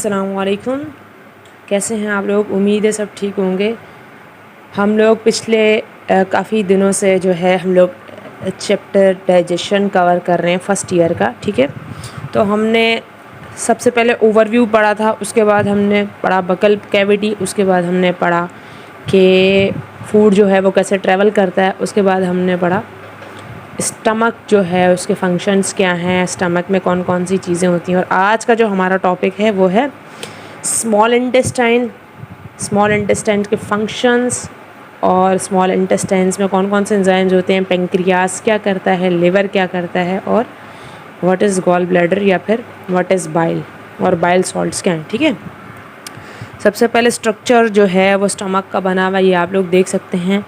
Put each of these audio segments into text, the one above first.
अस्सलामुअलैकुम। कैसे हैं आप लोग? उम्मीद है सब ठीक होंगे। हम लोग पिछले काफ़ी दिनों से जो है हम लोग चैप्टर डाइजेशन कवर कर रहे हैं फर्स्ट ईयर का, ठीक है। तो हमने सबसे पहले ओवरव्यू पढ़ा था, उसके बाद हमने पढ़ा बकल कैविटी, उसके बाद हमने पढ़ा कि फूड जो है वो कैसे ट्रैवल करता है, उसके बाद हमने पढ़ा स्टमक जो है उसके फंक्शंस क्या हैं, स्टमक में कौन कौन सी चीज़ें होती हैं। और आज का जो हमारा टॉपिक है वो है स्मॉल इंटेस्टाइन के फंक्शंस और स्मॉल इंटेस्टाइन्स में कौन कौन से एंजाइम्स होते हैं, पेंक्रियास क्या करता है, लिवर क्या करता है, और व्हाट इज़ गॉल ब्लैडर या फिर व्हाट इज़ बाइल, और बाइल सॉल्ट्स क्या हैं, ठीक है। सबसे पहले स्ट्रक्चर जो है वो स्टमक का बना हुआ, ये आप लोग देख सकते हैं,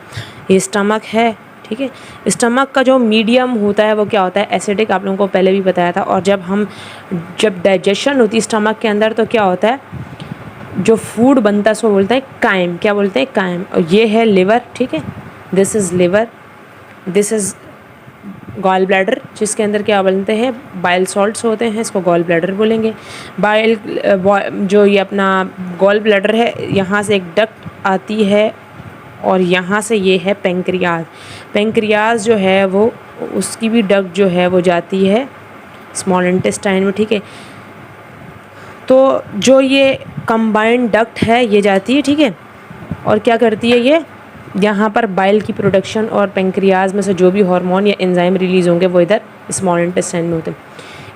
ये स्टमक है, ठीक है। स्टमक का जो मीडियम होता है वो क्या होता है, एसिडिक, आप लोगों को पहले भी बताया था। और जब डाइजेशन होती है स्टमक के अंदर तो क्या होता है, जो फूड बनता है उसको बोलते हैं काइम, क्या बोलते हैं, काइम। और ये है लिवर, ठीक है, this is liver, this is gall bladder, जिसके अंदर क्या बनते हैं, बाइल सॉल्ट्स होते हैं, इसको गॉल ब्लैडर बोलेंगे। बाइल जो ये अपना गॉल ब्लैडर है, यहाँ से एक डक्ट आती है और यहाँ से ये है पेंक्रियाज जो है वो, उसकी भी डक्ट जो है वो जाती है स्मॉल इंटेस्टाइन में, ठीक है। तो जो ये कंबाइंड डक्ट है ये जाती है, ठीक है, और क्या करती है ये, यहाँ पर बाइल की प्रोडक्शन और पेंक्रियाज में से जो भी हार्मोन या एंजाइम रिलीज़ होंगे वो इधर स्मॉल इंटेस्टाइन में होते हैं।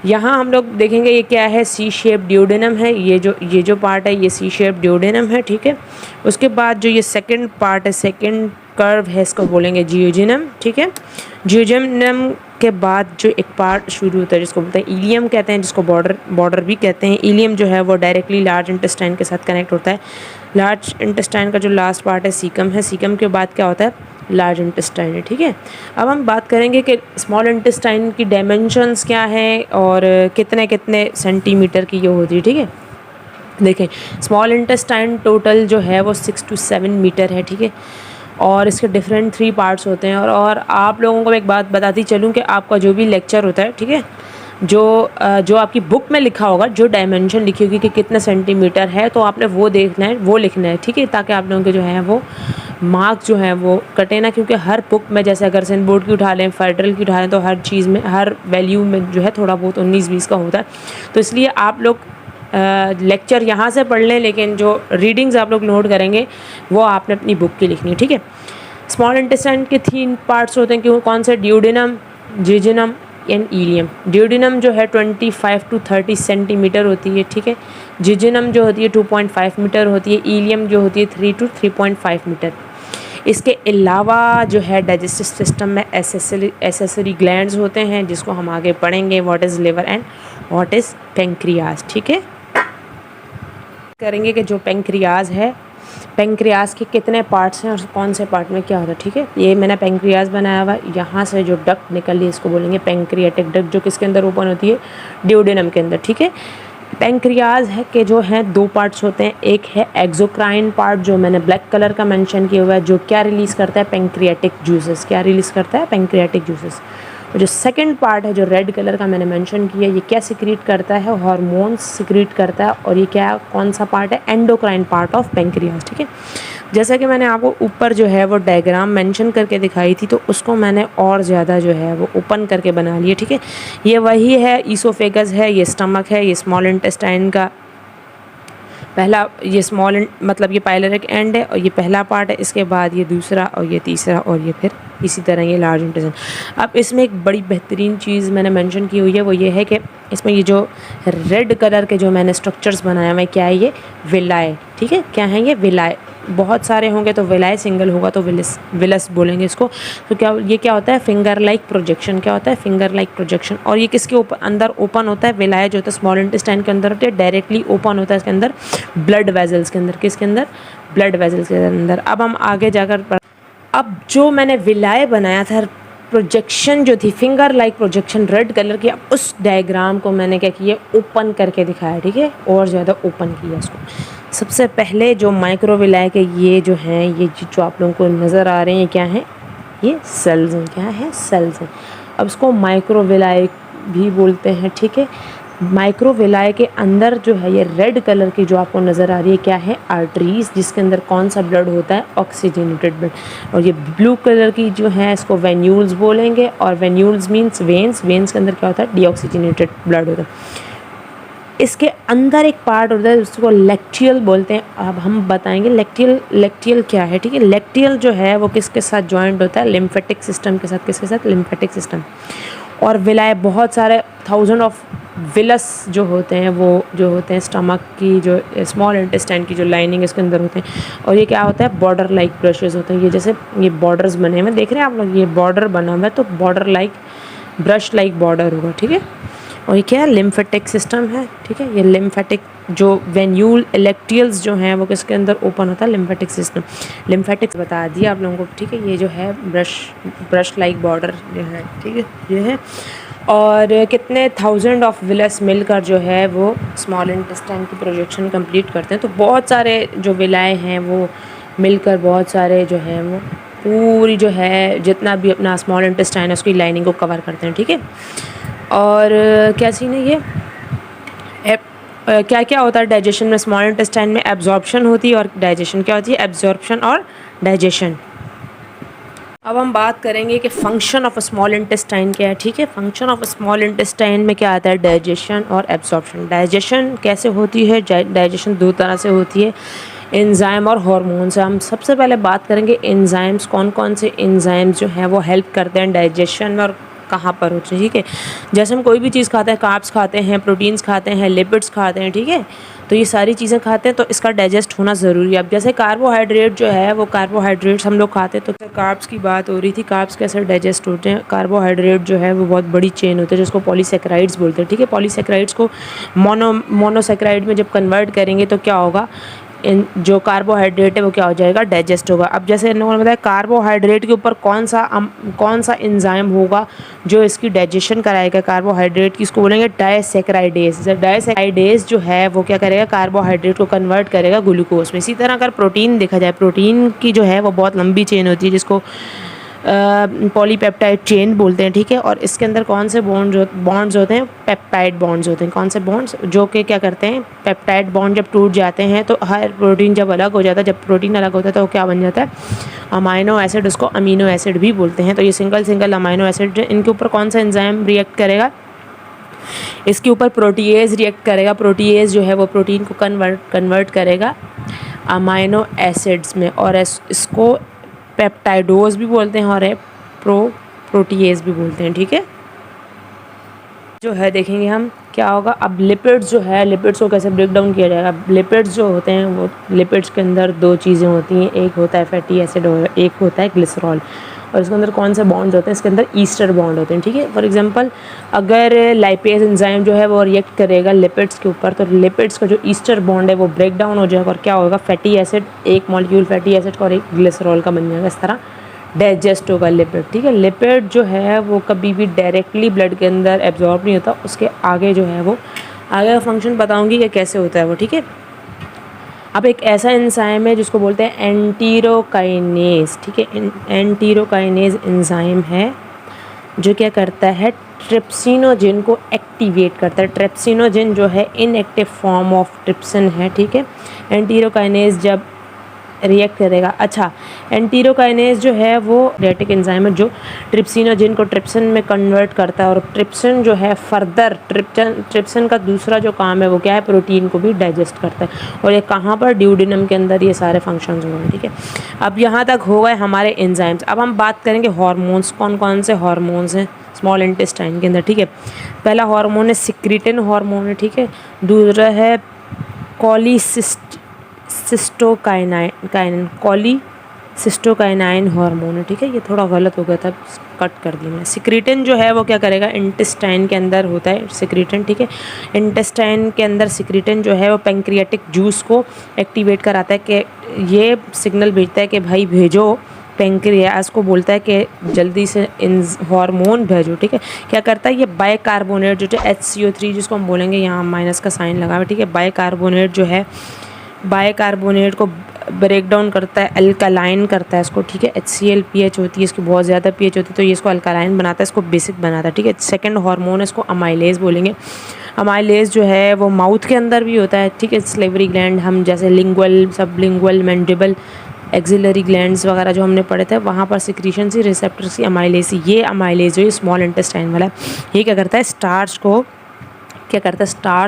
यहाँ हम लोग देखेंगे ये क्या है, सी शेप ड्यूडेनम है, ये जो पार्ट है ये सी शेप ड्यूडेनम है, ठीक है। उसके बाद जो ये सेकंड पार्ट है, सेकंड कर्व है, इसको बोलेंगे जियोजिनम, ठीक है। जियोजिनम के बाद जो एक पार्ट शुरू होता है जिसको बोलते हैं इलियम कहते हैं, जिसको बॉर्डर भी कहते हैं। इलियम जो है वो डायरेक्टली लार्ज इंटेस्टाइन के साथ कनेक्ट होता है। लार्ज इंटेस्टाइन का जो लास्ट पार्ट है सीकम है, सीकम के बाद क्या होता है, लार्ज इंटेस्टाइन है, ठीक है। अब हम बात करेंगे कि स्मॉल इंटेस्टाइन की डायमेंशंस क्या हैं और कितने कितने सेंटीमीटर की ये होती है, ठीक है। देखें, स्मॉल इंटेस्टाइन टोटल जो है वो 6 to 7 मीटर है, ठीक है। और इसके डिफरेंट 3 पार्ट्स होते हैं। और आप लोगों को मैं एक बात बताती चलूँ कि आपका जो भी लेक्चर होता है, ठीक है, जो आपकी बुक में लिखा होगा, जो डायमेंशन लिखी होगी कि कितने सेंटीमीटर है, तो आपने वो देखना है, वो लिखना है, ठीक है, ताकि आप लोगों के जो है वो मार्क्स जो है वो कटे ना। क्योंकि हर बुक में, जैसे अगर सेंट बोर्ड की उठा लें, फेडरल की उठा लें, तो हर चीज़ में, हर वैल्यू में जो है थोड़ा बहुत 19-20 का होता है। तो इसलिए आप लोग लेक्चर यहाँ से पढ़ लें, लेकिन जो रीडिंग्स आप लोग नोट करेंगे वो आपने अपनी बुक की लिखनी है, ठीक है। स्मॉल इंटेस्टाइन के 3 पार्ट्स होते हैं, क्यों, कौन से, ड्यूडेनम, जियोजिनम एंड इलियम। ड्यूडेनम जो है 25 to 30 सेंटीमीटर होती है, ठीक है। जियोजिनम जो होती है 2.5 मीटर होती है। इलियम जो होती है 3 to 3.5 मीटर। इसके अलावा जो है डाइजेस्टिव सिस्टम में एसेसरी ग्लैंड्स होते हैं, जिसको हम आगे पढ़ेंगे, what is liver and what is pancreas, ठीक है। करेंगे कि जो पेंक्रियाज है, पेंक्रियाज के कितने पार्ट्स हैं और कौन से पार्ट में क्या होता है, ठीक है। ये मैंने पेंक्रियाज बनाया हुआ, यहाँ से जो डक्ट निकल रही है इसको बोलेंगे पेंक्रियाटिक डक्ट, जो किसके अंदर ओपन होती है, ड्यूडेनम के अंदर, ठीक है। पेंक्रियाज है कि जो हैं 2 पार्ट्स होते हैं, एक है एक्सोक्राइन पार्ट जो मैंने ब्लैक कलर का मेंशन किया हुआ है, जो क्या रिलीज़ करता है, पेंक्रियाटिक जूसेस, क्या रिलीज़ करता है, पेंक्रियाटिक जूसेस। और जो सेकंड पार्ट है जो रेड कलर का मैंने मेंशन किया, ये क्या सिक्रीट करता है, हार्मोन्स सिक्रीट करता है। और ये क्या, कौन सा पार्ट है, एंडोक्राइन पार्ट ऑफ पेंक्रियाज, ठीक है। जैसा कि मैंने आपको ऊपर जो है वो डायग्राम मेंशन करके दिखाई थी, तो उसको मैंने और ज़्यादा जो है वो ओपन करके बना लिया, ठीक है। ये वही है, ईसोफेगस है, ये स्टमक है, ये स्मॉल इंटेस्टाइन का पहला, ये स्मॉल मतलब ये पाइलोरिक एंड है, और ये पहला पार्ट है, इसके बाद ये दूसरा और ये तीसरा, और ये फिर इसी तरह ये लार्ज इंटेस्टाइन। अब इसमें एक बड़ी बेहतरीन चीज़ मैंने मेंशन की हुई है, वो ये है कि इसमें ये जो रेड कलर के जो मैंने स्ट्रक्चर्स बनाए हुए, क्या है ये, विलाय, ठीक है, क्या है ये, विलाय। बहुत सारे होंगे तो विलाय, सिंगल होगा तो विलस बोलेंगे इसको। तो क्या होता है, फिंगर लाइक प्रोजेक्शन, क्या होता है, फिंगर लाइक प्रोजेक्शन। और ये किसके अंदर ओपन होता है, विलाय जो होता है स्मॉल इंटेस्टाइन के अंदर होता है, डायरेक्टली ओपन होता है इसके अंदर ब्लड वेजल्स के अंदर, किसके अंदर, ब्लड वेजल्स के अंदर। अब हम आगे जाकर अब जो मैंने विलाय बनाया था, प्रोजेक्शन जो थी, finger like projection red colour की, अब उस डायग्राम को मैंने क्या किया, ओपन करके दिखाया, ठीक है, और ज़्यादा ओपन किया इसको। सबसे पहले जो माइक्रोविलाय के ये जो हैं, ये जो आप लोगों को नज़र आ रहे हैं, क्या हैं, ये सेल्स हैं, क्या है, सेल्स हैं। अब इसको माइक्रोविलाय भी बोलते हैं, ठीक है। माइक्रोविलाई के अंदर जो है ये रेड कलर की जो आपको नज़र आ रही है क्या है, आर्टरीज, जिसके अंदर कौन सा ब्लड होता है, ऑक्सीजनेटेड ब्लड। और ये ब्लू कलर की जो है इसको वेन्यूल्स बोलेंगे, और वेन्यूल्स मीन्स वेन्स, वेन्स के अंदर क्या होता है, डीऑक्सीजनेटेड ब्लड होता है। इसके अंदर एक पार्ट होता है उसको लेक्टियल बोलते हैं। अब हम बताएंगे लेक्टियल क्या है, ठीक है। लेक्टियल जो है वो किसके साथ जॉइंट होता है, लिम्फेटिक सिस्टम के साथ। किसके साथ, लिम्फेटिक सिस्टम। और विलाय बहुत सारे थाउजेंड ऑफ विलस जो होते हैं वो जो होते हैं स्टमक की, जो स्मॉल इंटेस्टाइन की जो लाइनिंग इसके अंदर होते हैं। और ये क्या होता है, बॉर्डर लाइक ब्रशेस होते हैं। ये जैसे ये बॉर्डर्स बने हुए देख रहे हैं आप लोग, ये बॉर्डर बना हुआ है तो border like, brush like border होगा, ठीक है। और ये क्या है, लिम्फेटिक सिस्टम है, ठीक है। ये लिम्फेटिक जो वेन्यूल इलेक्टियल्स जो हैं वो किसके अंदर ओपन होता है, लिम्फेटिक सिस्टम। लिम्फेटिक्स बता दिया आप लोगों को, ठीक है। ये जो है ब्रश लाइक बॉर्डर जो है, ठीक है, ये है। और कितने थाउजेंड ऑफ विलस मिलकर जो है वो स्मॉल इंटेस्टाइन की प्रोजेक्शन कंप्लीट करते हैं। तो बहुत सारे जो विलाए हैं वो मिलकर बहुत सारे जो है वो पूरी जो है जितना भी अपना स्मॉल इंटेस्टाइन है उसकी लाइनिंग को कवर करते हैं, ठीक है। और क्या सीन है ये, क्या क्या होता है डाइजेशन में, स्मॉल इंटेस्टाइन में एब्जॉर्प्शन होती है और डाइजेशन। क्या होती है, एब्जॉर्प्शन और डाइजेशन। अब हम बात करेंगे कि function of a small intestine क्या है, ठीक है। Function of a small intestine में क्या आता है, डाइजेशन और एब्जॉर्प्शन। डाइजेशन कैसे होती है, डाइजेशन दो तरह से होती है, एंजाइम और हार्मोन से। हम सबसे पहले बात करेंगे एंजाइम्स, कौन कौन से एंजाइम्स जो हैं वो हेल्प करते हैं डाइजेशन में और कहाँ पर होते हैं, ठीक है। जैसे हम कोई भी चीज़ खाते हैं, कार्ब्स खाते हैं, प्रोटीन्स खाते हैं, लिपिड्स खाते हैं, ठीक है। तो ये सारी चीज़ें खाते हैं तो इसका डाइजेस्ट होना ज़रूरी है। अब जैसे कार्बोहाइड्रेट जो है वो कार्बोहाइड्रेट्स हम लोग खाते हैं, तो कार्ब्स की बात हो रही थी, कार्ब्स कैसे डाइजेस्ट होते हैं। कार्बोहाइड्रेट जो है वो बहुत बड़ी चेन होती है जिसको पॉलीसेकेराइड्स बोलते हैं, ठीक है। पॉलीसेकेराइड्स को मोनोसेकेराइड में जब कन्वर्ट करेंगे तो क्या होगा, इन जो कार्बोहाइड्रेट है वो क्या हो जाएगा, डाइजेस्ट होगा। अब जैसे इन लोगों ने बताया कार्बोहाइड्रेट के ऊपर कौन सा एंजाइम होगा जो इसकी डाइजेशन कराएगा कार्बोहाइड्रेट की, इसको बोलेंगे डायसेक्राइडेज। डायसेक्राइडेज जो है वो क्या करेगा, कार्बोहाइड्रेट को कन्वर्ट करेगा ग्लूकोज में। इसी तरह अगर प्रोटीन देखा जाए, प्रोटीन की जो है वो बहुत लंबी चेन होती है जिसको पॉलीपेप्टाइड चेन बोलते हैं, ठीक है। और इसके अंदर कौन से बॉन्ड्स होते हैं, पेप्टाइड बॉन्ड्स होते हैं। कौन से बॉन्ड्स, जो कि क्या करते हैं, पेप्टाइड बॉन्ड जब टूट जाते हैं तो हर प्रोटीन जब अलग हो जाता है, जब प्रोटीन अलग होता है तो क्या बन जाता है, अमाइनो एसिड। उसको अमीनो एसिड भी बोलते हैं। तो ये सिंगल अमाइनो एसिड, इनके ऊपर कौन सा एंजाइम रिएक्ट करेगा, इसके ऊपर प्रोटीएज रिएक्ट करेगा। प्रोटीएज जो है वो प्रोटीन को कन्वर्ट करेगा अमाइनो एसिड्स में, और इसको पेप्टाइडोज भी बोलते हैं और प्रोटीएज भी बोलते हैं, ठीक है। जो है देखेंगे हम क्या होगा। अब लिपिड्स जो है, लिपिड्स को कैसे ब्रेक डाउन किया जाएगा। लिपिड्स जो होते हैं वो, लिपिड्स के अंदर दो चीज़ें होती हैं, एक होता है फैटी एसिड और एक होता है ग्लिसरॉल। और इसके अंदर कौन से बॉन्ड्स होते हैं, इसके अंदर ईस्टर बॉन्ड होते हैं, ठीक है। फॉर एग्जांपल अगर लाइपेज एंजाइम जो है वो रिएक्ट करेगा लिपिड्स के ऊपर, तो लिपिड्स का जो ईस्टर बॉन्ड है वो ब्रेक डाउन हो जाएगा और क्या होगा, फैटी एसिड, एक मॉलिक्यूल फैटी एसिड का और एक ग्लिसरॉल का बन जाएगा। इस तरह डाइजेस्ट होगा लिपिड, ठीक है। लिपिड जो है वो कभी भी डायरेक्टली ब्लड के अंदर एब्जॉर्ब नहीं होता, उसके आगे जो है वो आगे का फंक्शन बताऊंगी कि कैसे होता है वो, ठीक है। अब एक ऐसा एंजाइम है जिसको बोलते हैं एंटीरोकाइनेज, ठीक है। एंटीरोकाइनेज एंजाइम है जो क्या करता है, ट्रिप्सिनोजिन को एक्टिवेट करता है। ट्रिप्सिनोजिन जो है इनएक्टिव फॉर्म ऑफ ट्रिप्सिन है, ठीक है। एंटीरोकाइनेज जब रिएक्ट करेगा, अच्छा, एंटीरोकाइनेज जो है वो रेटिक एंजाइम है जो ट्रिप्सिनोजिन को ट्रिप्सिन में कन्वर्ट करता है। और ट्रिप्सिन जो है फर्दर ट्रिप्सिन का दूसरा जो काम है वो क्या है, प्रोटीन को भी डाइजेस्ट करता है। और ये कहाँ पर, ड्यूडेनम के अंदर ये सारे फंक्शंस हो गए, ठीक है। अब यहाँ तक हो गए हमारे एंजाइम्स। अब हम बात करेंगे हार्मोन्स, कौन कौन से हार्मोन्स हैं स्मॉल इंटेस्टाइन के अंदर, ठीक है। पहला हार्मोन है सिक्रीटिन हार्मोन है, ठीक है। दूसरा है कॉलीसिस्टोकाइनाइन हार्मोन है, ठीक है। ये थोड़ा गलत हो गया था, कट कर दिया मैंने। सिक्रीटिन जो है वो क्या करेगा, इंटेस्टाइन के अंदर होता है सिक्रीटिन, ठीक है। इंटेस्टाइन के अंदर सिक्रीटिन जो है वो पैंक्रियाटिक जूस को एक्टिवेट कराता है, कि ये सिग्नल भेजता है कि भाई भेजो, पेंक्रियास को बोलता है कि जल्दी से इन हार्मोन भेजो, ठीक है। क्या करता है ये, बाइकार्बोनेट जो है HCO3 जिसको हम बोलेंगे, यहाँ माइनस का साइन लगा हुआ है, ठीक है। बाइकार्बोनेट जो है, बाइकार्बोनेट को ब्रेक डाउन करता है, अल्कलाइन करता है इसको, ठीक है। HCl pH होती है इसकी, बहुत ज़्यादा pH होती है तो ये इसको अल्कलाइन बनाता है, इसको बेसिक बनाता है, ठीक है। सेकंड हार्मोन इसको अमाइलेज बोलेंगे। अमाइलेज जो है वो माउथ के अंदर भी होता है, ठीक है। स्लेवरी ग्लैंड, हम जैसे lingual, sublingual, mandible, axillary glands वगैरह जो हमने पढ़े थे, वहाँ पर सिक्रीशन सी रिसेप्टर सी अमाइलेज सी, ये अमाइलेज जो स्मॉल इंटेस्टाइन वाला है, ये क्या करता है, स्टार्च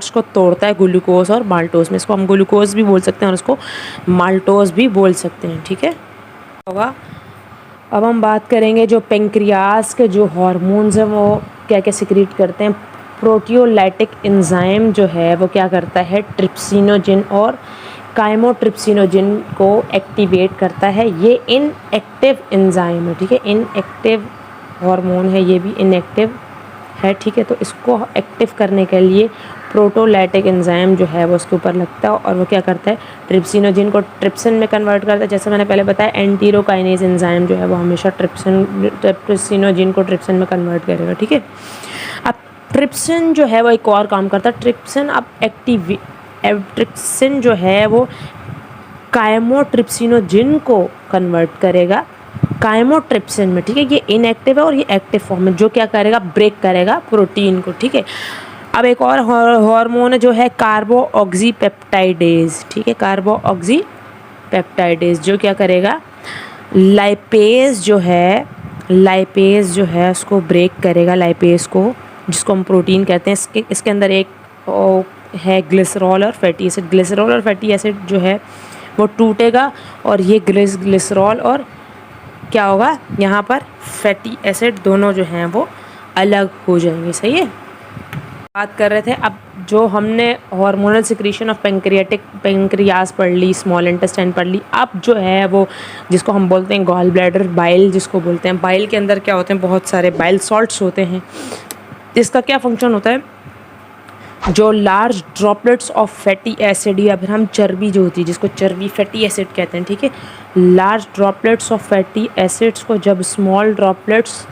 को तोड़ता है ग्लूकोज और माल्टोज में। इसको हम ग्लूकोज भी बोल सकते हैं और इसको माल्टोज भी बोल सकते हैं, ठीक है। होगा। अब हम बात करेंगे जो पेंक्रियाज के जो हार्मोन्स हैं वो क्या क्या सिक्रीट करते हैं। प्रोटियोलाइटिक एंजाइम जो है वो क्या करता है, ट्रिप्सिनोजिन और काइमोट्रिप्सिनोजिन को एक्टिवेट करता है। ये इनएक्टिव एंजाइम है, ठीक है। इनएक्टिव हार्मोन है, ये भी इनएक्टिव है, ठीक है। तो इसको एक्टिव करने के लिए प्रोटोलाइटिक एंजाइम जो है वो उसके ऊपर लगता है और वो क्या करता है, ट्रिप्सिनोजिन को ट्रिप्सिन में कन्वर्ट करता है। जैसे मैंने पहले बताया, एंटीरोकाइनेज एंजाइम जो है वो हमेशा ट्रिप्सिनोजिन को ट्रिप्सिन में कन्वर्ट करेगा, ठीक है। अब ट्रिप्सिन जो है वो एक और काम करता है। ट्रिप्सिन जो है वो काइमोट्रिप्सिनोजिन को कन्वर्ट करेगा काइमोट्रिप्सिन में, ठीक है। ये इनएक्टिव है और ये एक्टिव फॉर्म में, जो क्या करेगा, ब्रेक करेगा प्रोटीन को, ठीक है। अब एक और हार्मोन जो है कार्बोऑक्सीपेप्टाइडेज, ठीक है। कार्बोऑक्सीपेप्टाइडेज जो क्या करेगा, लाइपेज जो है उसको ब्रेक करेगा, लाइपेज को, जिसको हम प्रोटीन कहते हैं। इसके अंदर एक है ग्लिसरॉल और फैटी एसिड। ग्लिसरॉल और फैटी एसिड जो है वो टूटेगा और ये ग्लिसरॉल और क्या होगा, यहाँ पर फैटी एसिड दोनों जो हैं वो अलग हो जाएंगे, सही है। बात कर रहे थे अब जो हमने हार्मोनल सिक्रीशन ऑफ पेंक्रियाज पढ़ ली, स्मॉल इंटेस्टाइन पढ़ ली। अब जो है वो जिसको हम बोलते हैं गॉल ब्लैडर, बाइल जिसको बोलते हैं, बाइल के अंदर क्या होते हैं, बहुत सारे बाइल सॉल्ट्स होते हैं। इसका क्या फंक्शन होता है, जो large droplets of fatty acid, या फिर हम चर्बी जो होती है जिसको चर्बी फैटी एसिड कहते हैं, ठीक है। Large droplets of fatty acids को जब स्मॉल ड्रॉपलेट्स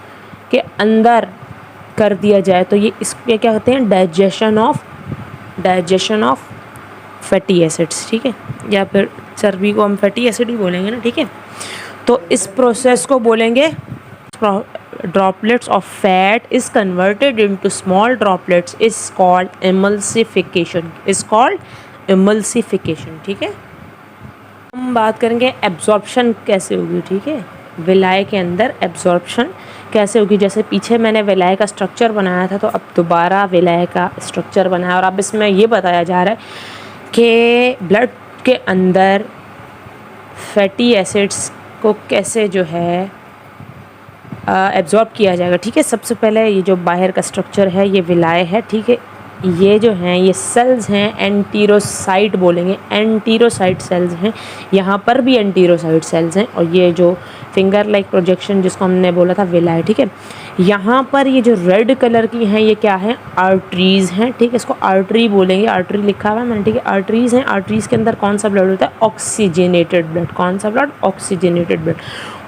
के अंदर कर दिया जाए तो ये इसके क्या कहते हैं, डाइजेशन ऑफ फैटी एसिड्स, ठीक है। या फिर चर्बी को हम फैटी एसिड ही बोलेंगे ना, ठीक है। तो इस प्रोसेस को बोलेंगे, droplets of fat is converted into small droplets is called emulsification, ठीक है। हम बात करेंगे एब्जॉर्प्शन कैसे होगी, ठीक है। विलाय के अंदर एब्जॉर्प्शन कैसे होगी, जैसे पीछे मैंने विलाय का स्ट्रक्चर बनाया था तो अब दोबारा विलाय का स्ट्रक्चर बनाया, और अब इसमें ये बताया जा रहा है कि ब्लड के अंदर फैटी एसिड्स को कैसे जो है एब्जॉर्ब किया जाएगा, ठीक है। सबसे पहले ये जो बाहर का स्ट्रक्चर है ये विलाय है, ठीक है। ये जो हैं ये सेल्स हैं, एंटीरोसाइट बोलेंगे, एंटीरोसाइट सेल्स हैं। यहाँ पर भी एंटीरोसाइट सेल्स हैं, और ये जो फिंगर लाइक प्रोजेक्शन जिसको हमने बोला था विलाय, ठीक है। यहाँ पर ये जो रेड कलर की हैं ये क्या है, आर्टरीज़ हैं, ठीक है। इसको आर्टरी बोलेंगे, आर्टरी लिखा हुआ है मैंने, ठीक है। आर्टरीज़ हैं, आर्टरीज़ के अंदर कौन सा ब्लड होता है, ऑक्सीजनेटेड ब्लड। कौन सा ब्लड, ऑक्सीजनेटेड ब्लड।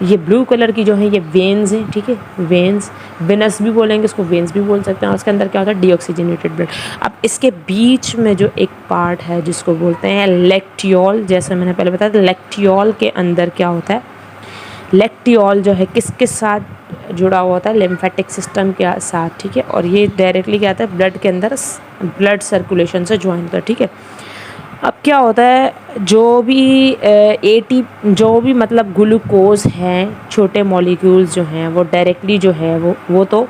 ये ब्लू कलर की जो है ये वेन्स हैं, ठीक है। वेन्स, वेनस भी बोलेंगे इसको, वेन्स भी बोल सकते हैं। और उसके अंदर क्या होता है, डीऑक्सीजनेटेड ब्लड। अब इसके बीच में जो एक पार्ट है जिसको बोलते हैं लेक्टियोल, जैसे मैंने पहले बताया था, लेक्टियोल के अंदर क्या होता है, लेक्टियोल जो है किसके साथ जुड़ा हुआ होता है, लिम्फेटिक सिस्टम के साथ, ठीक है। और ये डायरेक्टली क्या आता है, ब्लड के अंदर ब्लड सर्कुलेशन से ज्वाइन होता है, ठीक है। अब क्या होता है, जो भी मतलब ग्लूकोज हैं, छोटे मॉलिक्यूल्स जो हैं वो डायरेक्टली जो है वो तो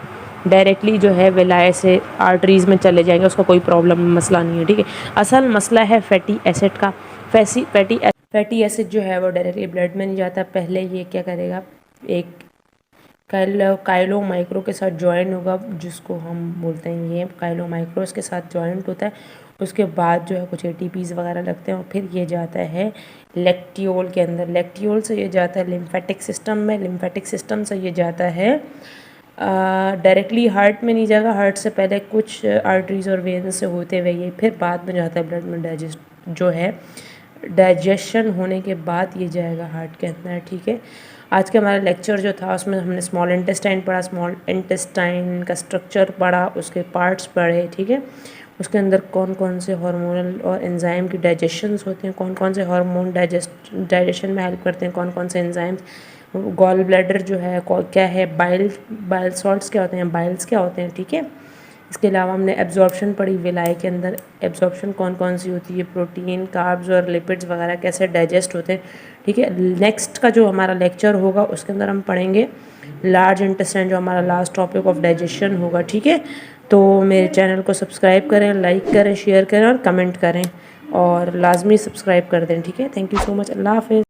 डायरेक्टली जो है विलाय से आर्टरीज़ में चले जाएंगे, उसका कोई प्रॉब्लम मसला नहीं है, ठीक है। असल मसला है फैटी एसिड का। फैटी एसिड जो है वो डायरेक्टली ब्लड में नहीं जाता, पहले ये क्या करेगा, एक काइलो माइक्रो के साथ जॉइंट होगा, जिसको हम बोलते हैं ये काइलो माइक्रोस के साथ जॉइंट होता है। उसके बाद जो है कुछ ATPs वगैरह लगते हैं और फिर ये जाता है लेक्टियोल के अंदर। लेक्टियोल से ये जाता है लिम्फेटिक सिस्टम में, लिम्फेटिक सिस्टम से ये जाता है डायरेक्टली हार्ट में नहीं जाएगा, हार्ट से पहले कुछ आर्टरीज और वेन्स से होते हुए ये फिर बाद में जाता है ब्लड में, डाइजेशन होने के बाद ये जाएगा हार्ट के अंदर, ठीक है। आज का हमारा लेक्चर जो था उसमें हमने स्मॉल इंटेस्टाइन पढ़ा, स्मॉल इंटेस्टाइन का स्ट्रक्चर पढ़ा, उसके पार्ट्स पढ़े, ठीक है। उसके अंदर कौन कौन से हार्मोनल और एंजाइम की डाइजेशंस होते हैं, कौन कौन से हार्मोन डाइजेशन में हेल्प करते हैं, कौन कौन से एंजाइम्स, गॉल ब्लैडर जो है क्या है, बाइल सॉल्ट्स क्या होते हैं, बाइल्स क्या होते हैं, ठीक है। इसके अलावा हमने एब्जॉर्प्शन पढ़ी, विलाई के अंदर एब्जॉर्प्शन कौन कौन सी होती है, प्रोटीन, कार्ब्स और लिपिड्स वगैरह कैसे डाइजेस्ट होते हैं, ठीक है। नेक्स्ट का जो हमारा लेक्चर होगा उसके अंदर हम पढ़ेंगे लार्ज इंटेस्टाइन, जो हमारा लास्ट टॉपिक ऑफ डाइजेशन होगा, ठीक है। तो मेरे चैनल को सब्सक्राइब करें, लाइक करें, शेयर करें और कमेंट करें, और लाजमी सब्सक्राइब कर दें, ठीक है। Thank you so much. अल्लाह हाफ़िज़।